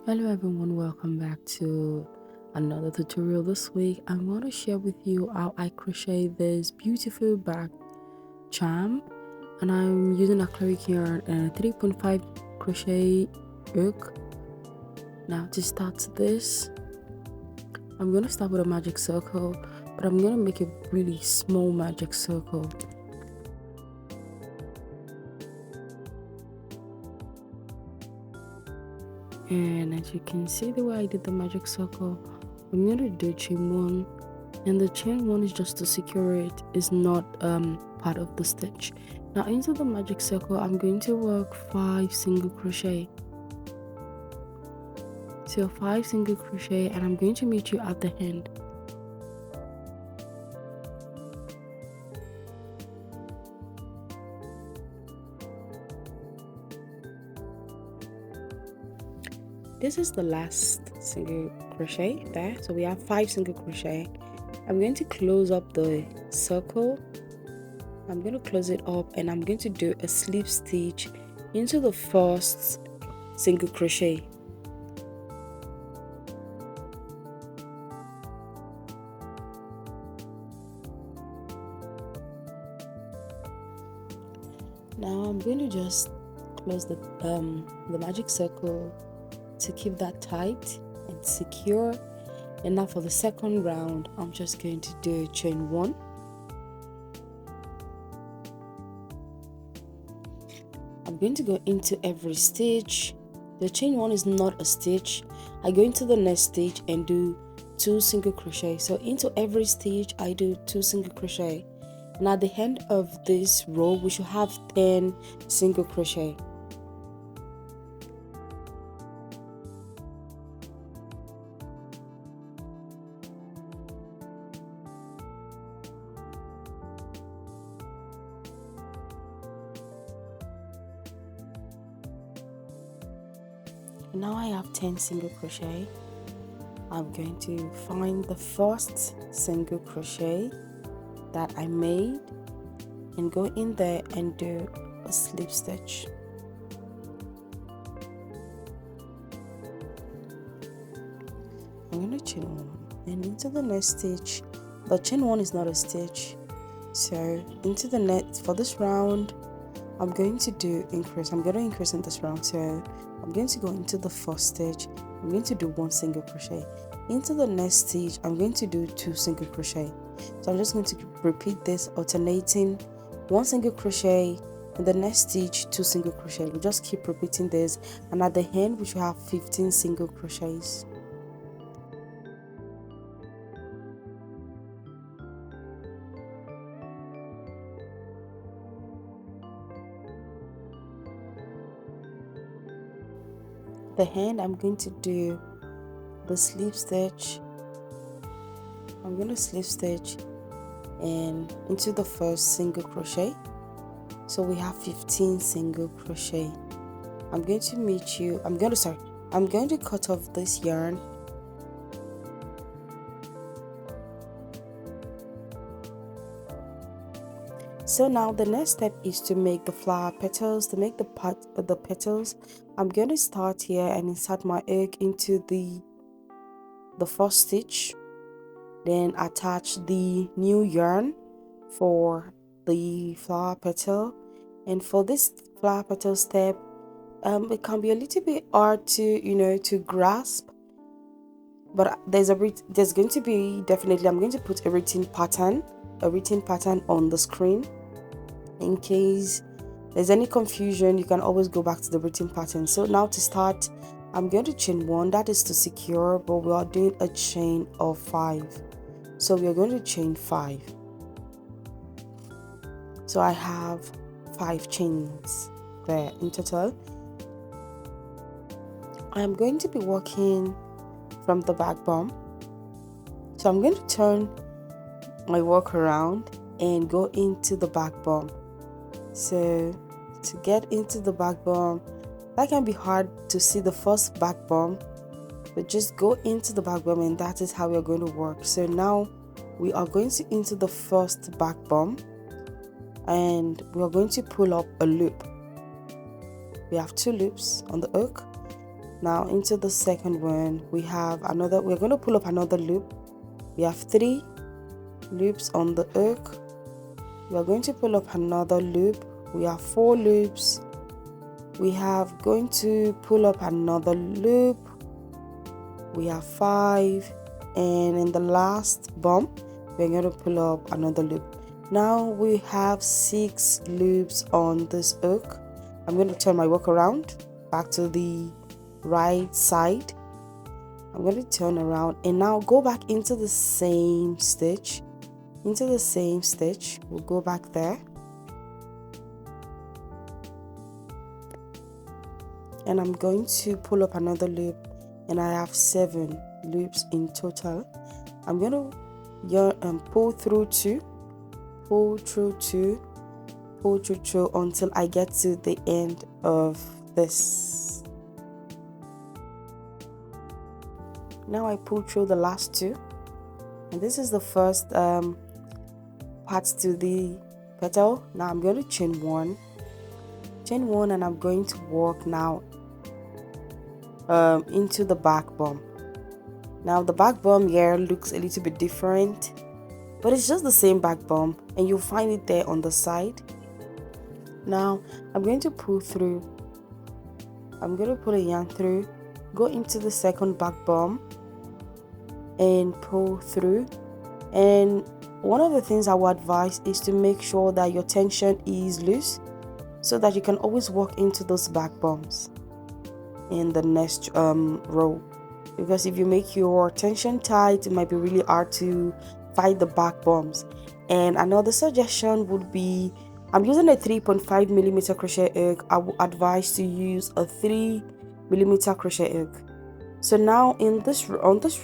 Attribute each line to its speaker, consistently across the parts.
Speaker 1: Hello everyone, welcome back to another tutorial. This week I'm going to share with you how I crochet this beautiful back charm, and I'm using acrylic yarn and a 3.5 crochet hook. Now to start this, I'm going to start with a magic circle, but I'm going to make a really small magic circle. And as you can see, the way I did the magic circle, I'm going to do chain 1, and the chain 1 is just to secure it, is not part of the stitch. Now into the magic circle, I'm going to work 5 single crochet. So 5 single crochet, and I'm going to meet you at the end. This is the last single crochet there, so we have 5 single crochet. I'm going to close up the circle. I'm going to close it up, and I'm going to do a slip stitch into the first single crochet. Now I'm going to just close the magic circle to keep that tight and secure. And now for the second round, I'm just going to do chain 1. I'm going to go into every stitch. The chain 1 is not a stitch. I go into the next stitch and do 2 single crochet. So into every stitch I do 2 single crochet, and at the end of this row we should have 10 single crochet. Now I have 10 single crochet. I'm going to find the first single crochet that I made and go in there and do a slip stitch. I'm going to chain 1 and into the next stitch. The chain 1 is not a stitch, so into the next, for this round I'm going to do increase. I'm going to increase in this round, so I'm going to go into the first stitch. I'm going to do 1 single crochet. Into the next stitch I'm going to do 2 single crochet. So I'm just going to repeat this, alternating 1 single crochet in the next stitch, 2 single crochet. We'll just keep repeating this, and at the end we should have 15 single crochets. The hand, I'm going to do the slip stitch. I'm going to slip stitch and into the first single crochet, so we have 15 single crochet. I'm going to meet you, I'm going to cut off this yarn. So now the next step is to make the flower petals. To make the petals, I'm going to start here and insert my hook into the first stitch, then attach the new yarn for the flower petal. And for this flower petal step, it can be a little bit hard to grasp, but there's going to be, definitely I'm going to put a written pattern on the screen. In case there's any confusion, you can always go back to the written pattern. So now to start, I'm going to chain 1, that is to secure, but we are doing a chain of 5. So we are going to chain 5. So I have 5 chains there in total. I am going to be working from the back bum. So I'm going to turn my work around and go into the back bum. So to get into the back bum, that can be hard to see the first back bum, but just go into the back bum, and that is how we are going to work. So now we are going to into the first back bum, and we are going to pull up a loop. We have 2 loops on the hook. Now into the second one, we're going to pull up another loop. We have 3 loops on the hook. We are going to pull up another loop. We have 4 loops. We have going to pull up another loop. We have 5, and in the last bump we're going to pull up another loop. Now we have 6 loops on this hook. I'm going to turn my work around back to the right side. I'm going to turn around and now go back into the same stitch. We'll go back there, and I'm going to pull up another loop, and I have 7 loops in total. I'm going to pull through 2, pull through 2, pull through 2 until I get to the end of this. Now I pull through the last 2, and this is the first part to the petal. Now I'm going to chain 1, and I'm going to walk now into the back bump. Now the back bump here looks a little bit different, but it's just the same back bump, and you'll find it there on the side. Now I'm going to pull through. I'm going to pull a yarn through, go into the second back bump and pull through. And one of the things I would advise is to make sure that your tension is loose, so that you can always walk into those back bumps in the next row. Because if you make your tension tight, it might be really hard to fight the back bumps. And another suggestion would be, I'm using a 3.5mm crochet hook. I would advise to use a 3mm crochet hook. So now on this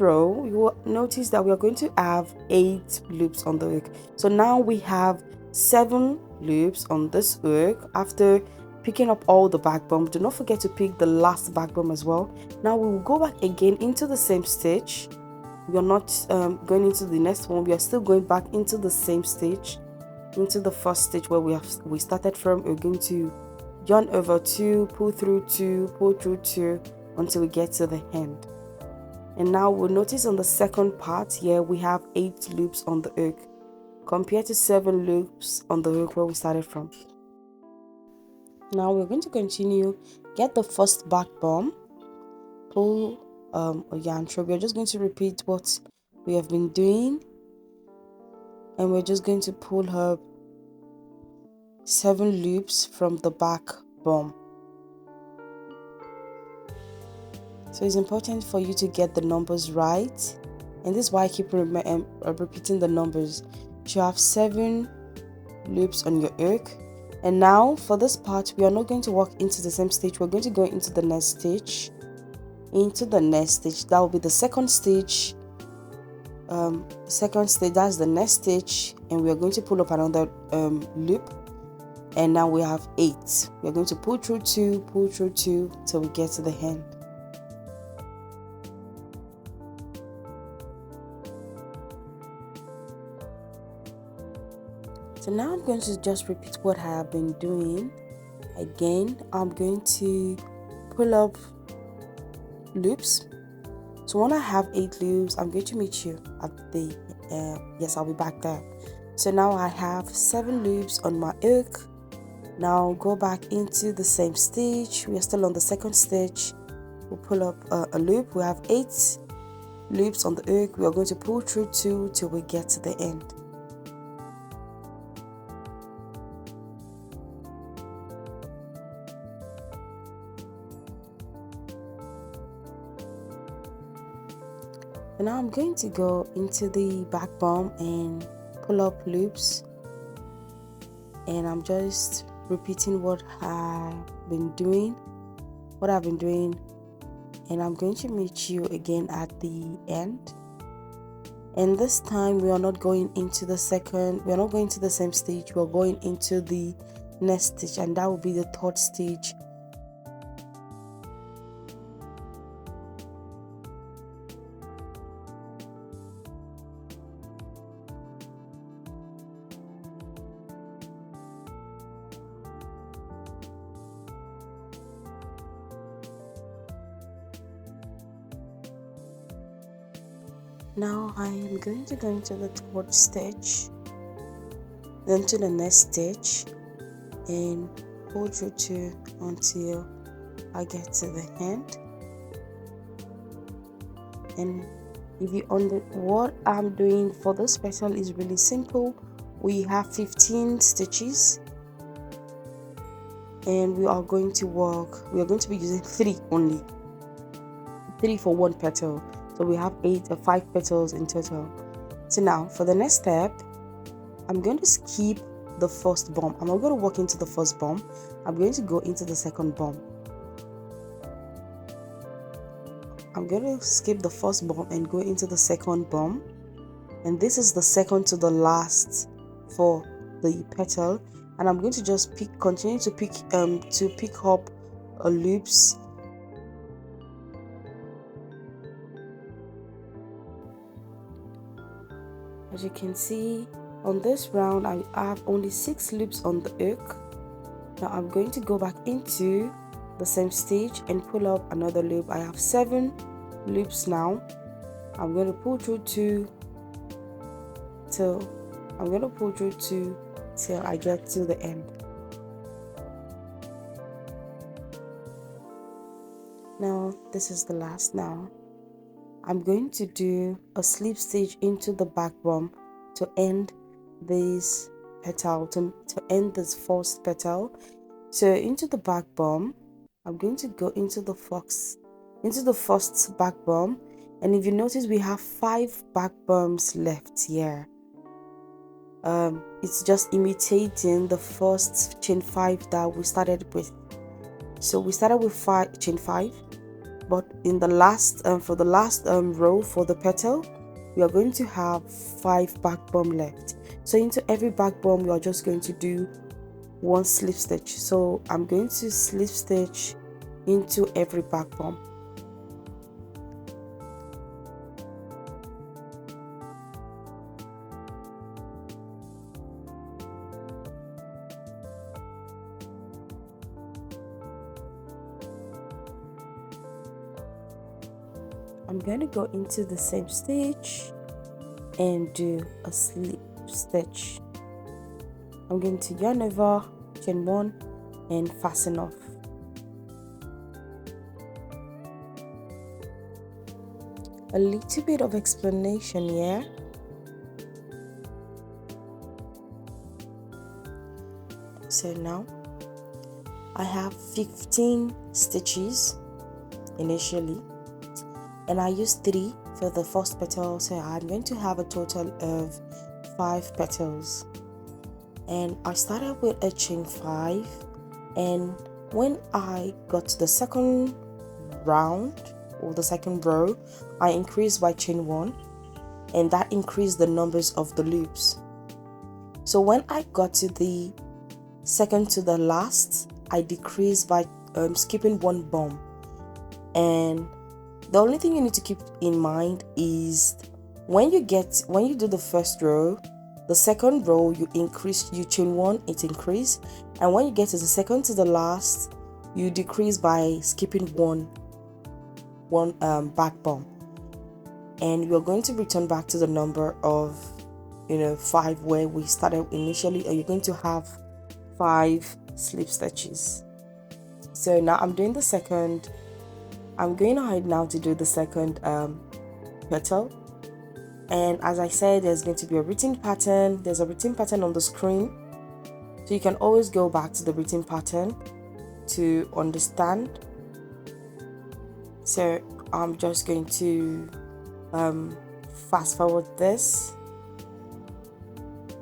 Speaker 1: row, you will notice that we are going to have 8 loops on the hook. So now we have 7 loops on this hook after picking up all the back bump. Do not forget to pick the last back bump as well. Now we will go back again into the same stitch. We are not going into the next one. We are still going back into the same stitch, into the first stitch where we started from. We're going to yarn over 2, pull through 2, pull through 2 until we get to the end. And now we'll notice on the second part here we have 8 loops on the hook compared to 7 loops on the hook where we started from. Now we're going to continue. Get the first back bump, pull a yarn through. We're just going to repeat what we have been doing, and we're just going to pull up 7 loops from the back bump. So it's important for you to get the numbers right, and this is why I keep repeating the numbers. You have 7 loops on your hook. And now for this part, we are not going to walk into the same stitch. We're going to go into the next stitch. That will be the second stitch. That's the next stitch, and we are going to pull up another loop. And now we have 8. We're going to pull through 2 till we get to the end. So now I'm going to just repeat what I have been doing. Again, I'm going to pull up loops. So when I have 8 loops, I'm going to meet you at the I'll be back there. So now I have 7 loops on my hook. Now go back into the same stitch. We are still on the second stitch. We'll pull up a loop. We have 8 loops on the hook. We are going to pull through 2 till we get to the end. And now I'm going to go into the back bump and pull up loops, and I'm just repeating what I've been doing, and I'm going to meet you again at the end. And this time we are not going into the same stitch. We're going into the next stitch, and that will be the third stitch. Now I am going to go into the third stitch, then to the next stitch, and pull through 2 until I get to the end. And if you what I'm doing for this petal is really simple. We have 15 stitches, and we are going to be using 3 only, 3 for one petal, so we have 5 petals in total. So now for the next step, I'm going to skip the first bump. I'm not going to work into the first bump. I'm going to go into the second bump. I'm going to skip the first bump and go into the second bump, and this is the second to the last for the petal. And I'm going to just continue to pick up loops. As you can see, on this round I have only 6 loops on the hook. Now I'm going to go back into the same stitch and pull up another loop. I have 7 loops now. I'm going to pull through 2 till I get to the end. Now this is the last. Now I'm going to do a slip stitch into the back bump to end this petal, to end this first petal. So into the back bump, I'm going to go into the first back bump, and if you notice, we have 5 back bumps left here. It's just imitating the first chain 5 that we started with. So we started with chain 5, but in the last for the last row for the petal, we are going to have 5 back bump left. So into every back bump, we are just going to do 1 slip stitch. So I'm going to slip stitch into every back bump. I'm going to go into the same stitch and do a slip stitch. I'm going to yarn over, chain 1 and fasten off. A little bit of explanation here. So now I have 15 stitches initially, and I used 3 for the first petal, so I'm going to have a total of 5 petals. And I started with a chain 5, and when I got to the second round or the second row, I increased by chain 1, and that increased the numbers of the loops. So when I got to the second to the last, I decreased by skipping 1 bump. And the only thing you need to keep in mind is when you do the first row, the second row you chain 1, it increase, and when you get to the second to the last, you decrease by skipping one back bump. And we're going to return back to the number of 5 where we started initially, or you're going to have 5 slip stitches. So now I'm going ahead now to do the second petal. And as I said, there's going to be a written pattern. There's a written pattern on the screen, so you can always go back to the written pattern to understand. So I'm just going to fast forward this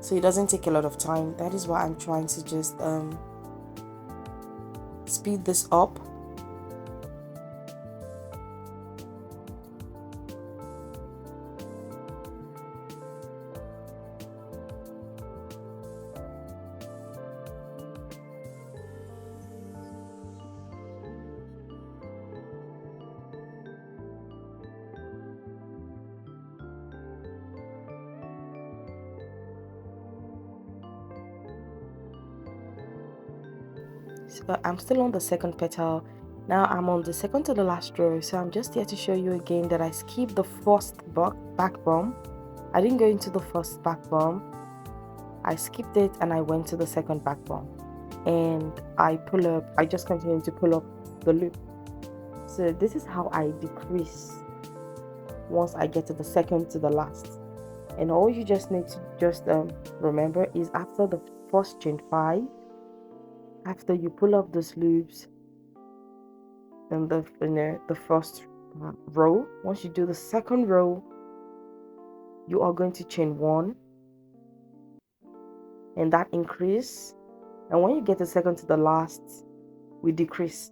Speaker 1: so it doesn't take a lot of time. That is why I'm trying to just speed this up. So I'm still on the second petal, Now I'm on the second to the last row, so I'm just here to show you again that I skipped the first back bump. I didn't go into the first back bump, I skipped it and I went to the second back bump, and I just continue to pull up the loop. So this is how I decrease once I get to the second to the last. And all you just need to just remember is after the first chain 5, after you pull up those loops in the first row, once you do the second row, you are going to chain 1 and that increase, and when you get the second to the last, we decrease.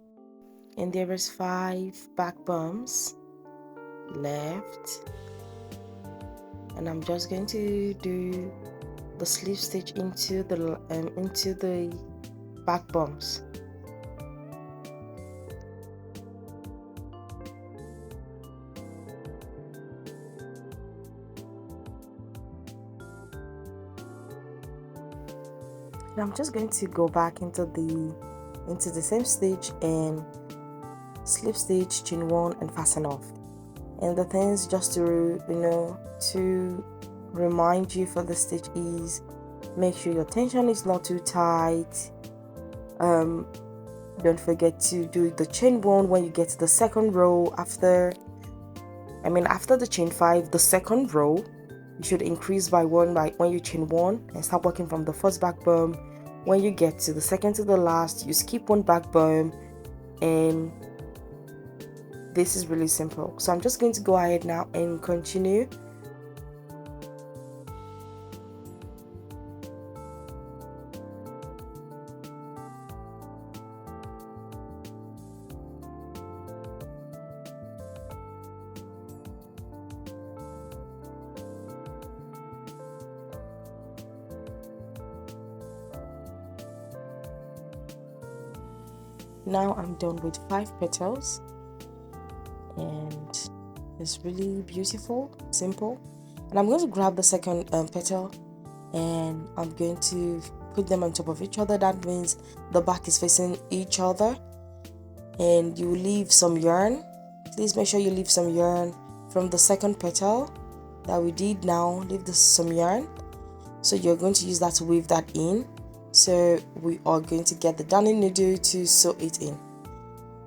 Speaker 1: And there is 5 back bumps left, and I'm just going to do the slip stitch into the back bumps. And I'm just going to go back into the same stitch and slip stitch, chain 1 and fasten off. And the things just to to remind you for the stitch is, make sure your tension is not too tight. Don't forget to do the chain 1 when you get to the second row. After the chain 5, the second row, you should increase by 1 when you chain 1 and start working from the first back bump. When you get to the second to the last, you skip 1 back bump, and this is really simple. So I'm just going to go ahead now and continue. Now I'm done with 5 petals, and it's really beautiful, simple. And I'm going to grab the second petal, and I'm going to put them on top of each other. That means the back is facing each other, and you leave some yarn. Please make sure you leave some yarn from the second petal that we did. Now leave some yarn, so you're going to use that to weave that in. So we are going to get the darning needle to sew it in.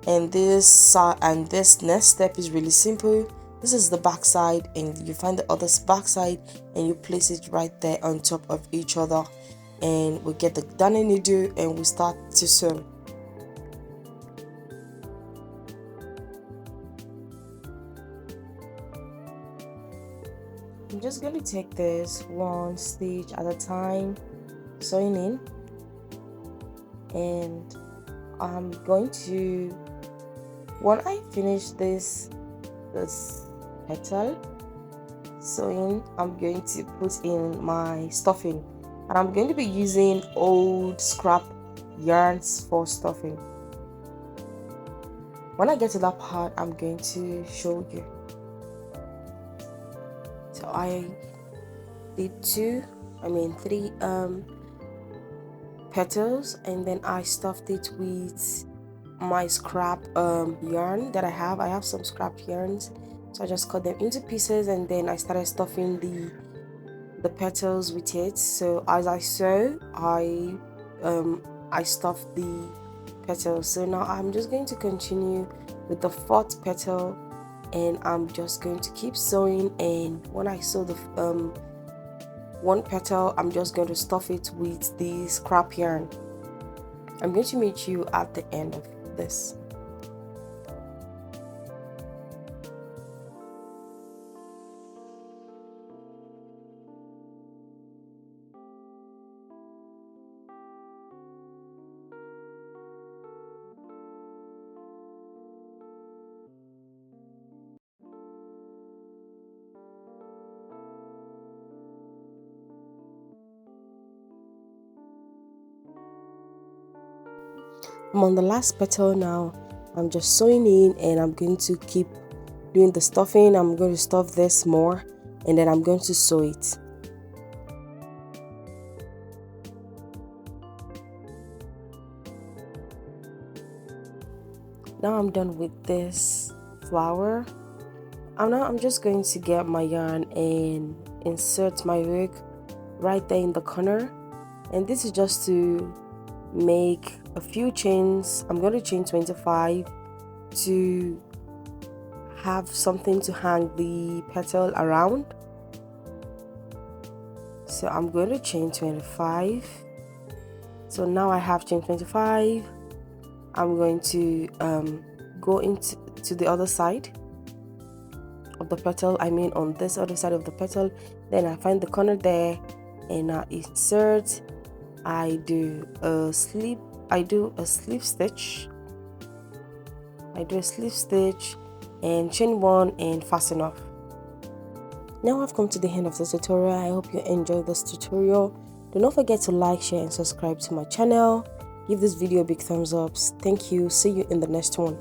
Speaker 1: And this next step is really simple. This is the back side, and you find the other back side and you place it right there on top of each other, and we get the darning needle and we start to sew. I'm just going to take this 1 stitch at a time, sewing in, and I'm going to, when I finish this petal sewing, I'm going to put in my stuffing, and I'm going to be using old scrap yarns for stuffing. When I get to that part, I'm going to show you. So I did 3 petals, and then I stuffed it with my scrap yarn that I have some scrap yarns, so I just cut them into pieces, and then I started stuffing the petals with it. So as I sew, I stuffed the petals. So now I'm just going to continue with the 4th petal, and I'm just going to keep sewing, and when I sew the 1 petal, I'm just going to stuff it with the scrap yarn. I'm going to meet you at the end of this. I'm on the last petal now. I'm just sewing in, and I'm going to keep doing the stuffing. I'm going to stuff this more, and then I'm going to sew it. now I'm done with this flower. I'm just going to get my yarn and insert my hook right there in the corner, and this is just to make a few chains. I'm going to chain 25 to have something to hang the petal around. So I'm going to chain 25. So now I have chain 25. I'm going to go into the other side of the petal, I mean on this other side of the petal. Then I find the corner there and I insert. I do a slip stitch. And chain 1 and fasten off. Now I've come to the end of the tutorial. I hope you enjoyed this tutorial. Do not forget to like, share and subscribe to my channel. Give this video a big thumbs up. Thank you. See you in the next one.